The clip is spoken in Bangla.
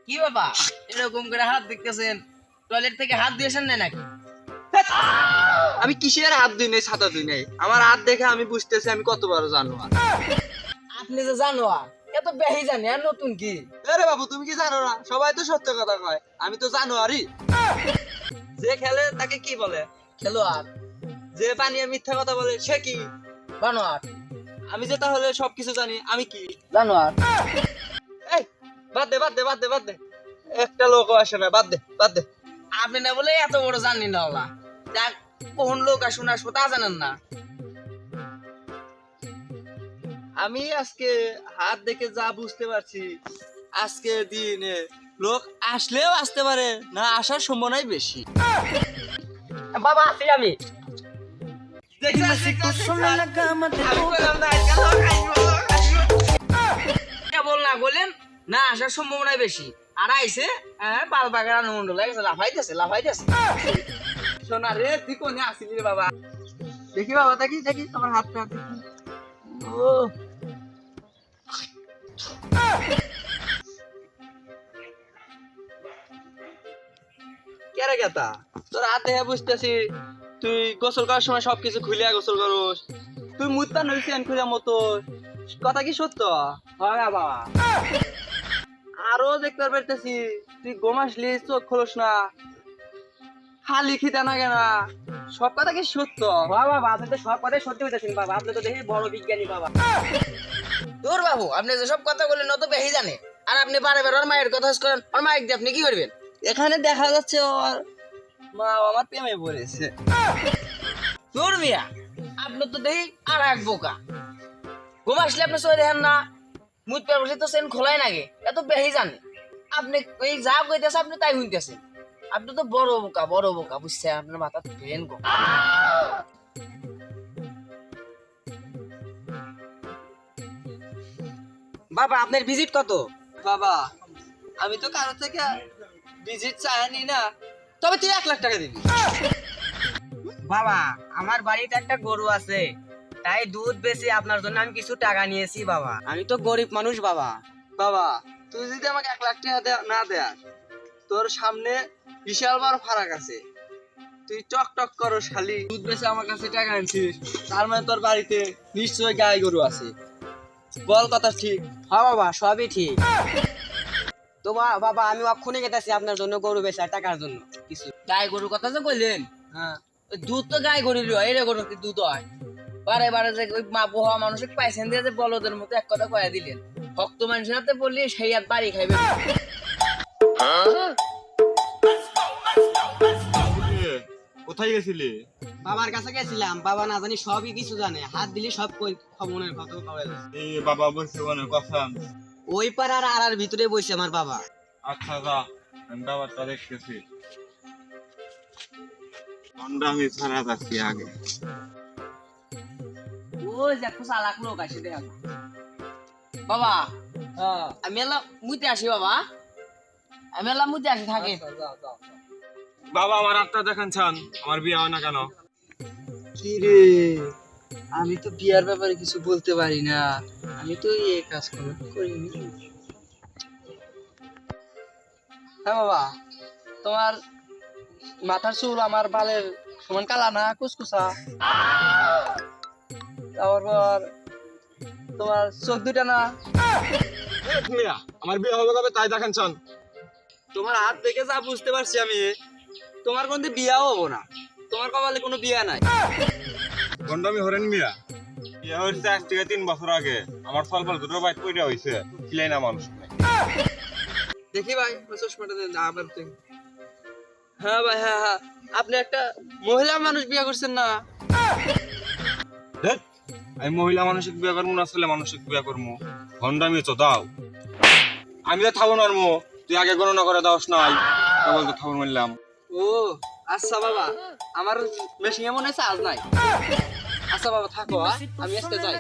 কি বাবা এরকম করে হাত দেখতেছেন? টয়লেট থেকে হাত দিয়েছেন না নাকি? আমি কিসের হাত দিই নাই, ছাতা দিই নাই। আমার হাত দেখে আমি বুঝতেছি আমি কত বড় জানোয়ার। আপনি যে জানোয়ার, এত বেশি জানে আর নতুন কি? আরে বাবু, তুমি কি জানো না? সবাই তো সত্য কথা কয়, আমি তো জানোয়ারই। যে খেলে তাকে কি বলে? খেলোয়াড়। যে বানিয়ে মিথ্যা কথা বলে সে কি? জানোয়ার। আমি যে তাহলে সবকিছু জানি, আমি কি? জানোয়ার। এই বাদ দে বাদ দে বাদ দে বাদ দে, একটা লোকও আসে না, বাদ দে বাদ দে। আপনি না বলে এত বড় জানি না ওলা, যাক কোন লোক আসুন আসবো তা জানেন না। আমি আজকে হাত দেখে যা বুঝতে পারছি, আজকে দিনে লোক আসলেও আসতে পারে না, আসার সম্ভাবনাই বেশি। বাবা আছি আমি। কেবল না বলেন না আসার সম্ভাবনা বেশি, আর আইসে বাল বাগার আনন্দ লাগছে, লাফাইতেছে লাফাইতেছে। শোনা রে, তুই কোনে আসিলি রে বাবা? দেখি বাবা, দেখি দেখি তোমার হাতটা দেখি। ও কেরে গেতা, তোর হাত দেখে বুঝতেছি তুই গোসল করার সময় সবকিছু খুলিয়া গোসল করস। তুই মুত্তা নইছেন খুঁজা মতো, কথা কি সত্য? হয় বাবা। আরো দেখতে পারতেছি তুই ঘুমাসলি, চোখ খোলস না, খালি খিদা না কেনা, সব কথা কি সত্য? হয় বাবা, আপনি তো সব কথাই সত্যি হইতেছেন বাবা, আপনি তো দেখি বড় বিজ্ঞানী বাবা। দূর বাবু, আপনি যে সব কথা বললেন অত বেশি জানে, আর আপনি বারে বারে ওর মায়ের কথা করেন, ওর মায়ের দিয়ে আপনি কি করবেন? এখানে দেখা যাচ্ছে ওর মা আমার প্রেমে পড়েছে। দূর মিয়া, আপনি তো দেখি আর এক বোকা। ঘুম আসলে আপনি সই দেখেন না, মুখ পেয়ে বসে তো সেন খোলাই নাগে, এত বেশি জানে। আপনি এই যা কইতেছে আপনি তাই শুনতেছেন। আপনি তো বড় বোকা বুঝছে, আপনার মাথা ব্রেন কম। বাবা আপনার ভিজিট কত? বাবা আমি তো কারো থেকে ভিজিট চাইনি না, তবে তুই 1 লাখ টাকা দিবি। বাবা আমার বাড়িতে একটা গরু আছে, তাই দুধ বেশি আপনার জন্য আমি কিছু টাকা নিয়েছি বাবা, আমি তো গরিব মানুষ বাবা। বাবা তুই যদি আমাকে 1 লাখ টাকা না দেয়, তোর সামনে বিশাল বড় ফারাক আছে। তুই টক টক করো শালি, দুধ বেচে আমার কাছে টাকা আনছিস, তার মানে তোর বাড়িতে নিশ্চয়ই গাই গরু আছে। বল কথা ঠিক? হ্যাঁ বাবা সবই ঠিক। তো বাবা আমি অক্ষণে গেতেছি আপনার জন্য গরু বেচা টাকার জন্য কিছু। গাই গরুর কথা যে কইলেন, হ্যাঁ ওই দুধ তো গাই গরুরই হয়, এরে গরু কি দুধ হয়? বারে বারে যে ওই মা বুহা মানুষের পাইছেন দিয়ে যে বলদের মতো এক কথা কয়ে দিলেন, ভক্ত মানুষের হাতে বললি সেই আর বাড়ি খাইবে। কোথায় গেছিলি? বাবার কাছে গেছিলাম, বাবা না জানি সবই কিছু জানে, হাত দিলে সব খবরের কথা পাওয়া যায়। এই বাবা বলছে অনেক কথা। ওই পাড়ার আর ভিতরে বসে আমার বাবা। আচ্ছা যা, আমি ব্যাপারটা দেখতেছি। আমি ছাড়া যাচ্ছি আগে। ওই যে একটু চালাক লোক আসে দেখা বাবা। আমি এলাম মুইতে আসি বাবা, আমি এলাম মুইতে আসি থাকে। বাবা আমার হাতটা দেখান ছান, আমার বিয়ে হয় না কেন? কি রে, আমি তো বিয়ার ব্যাপারে কিছু বলতে পারি না, আমি তো এই কাজ করিনি। হ্যাঁ বাবা, তোমার মাথার চুল আমার বালের সমান কালা না, কুচকুচা। তারপর তোমার চোখ দুটা না। আমার বিয়ে হবে কবে তাই দেখান ছান। তোমার হাত দেখে যা বুঝতে পারছি আমি, তোমার কোনদিন বিয়াও হবো না, তোমার কপালে কোনো বিয়া নাই। গন্ডামি হরেন মিয়া, বিয়ে হয়েছে আজ থেকে 3 বছর আগে। আমার ফলফল দুটো বাইক পড়ে হয়েছে, খিলাই না মানুষ। দেখি ভাই ওই চশমাটা দেন আবার দেখি। হ্যাঁ ভাই, হ্যাঁ হ্যাঁ, আপনি একটা মহিলা মানুষ বিয়ে করছেন না? দেখ, আমি মহিলা মানুষিক বিয়ে করবো না ছেলে মানুষিক বিয়ে করবো? গন্ডামি তো দাও, আমি তো থাবো নারমো, তুই আগে গণনা করে দাওস নাই, কেবল তো থাবো মারলাম। ও আচ্ছা বাবা, আমার মেশিনে মনে হচ্ছে আজ নাই। আচ্ছা বাবা থাকো, আমি আজকে যাই।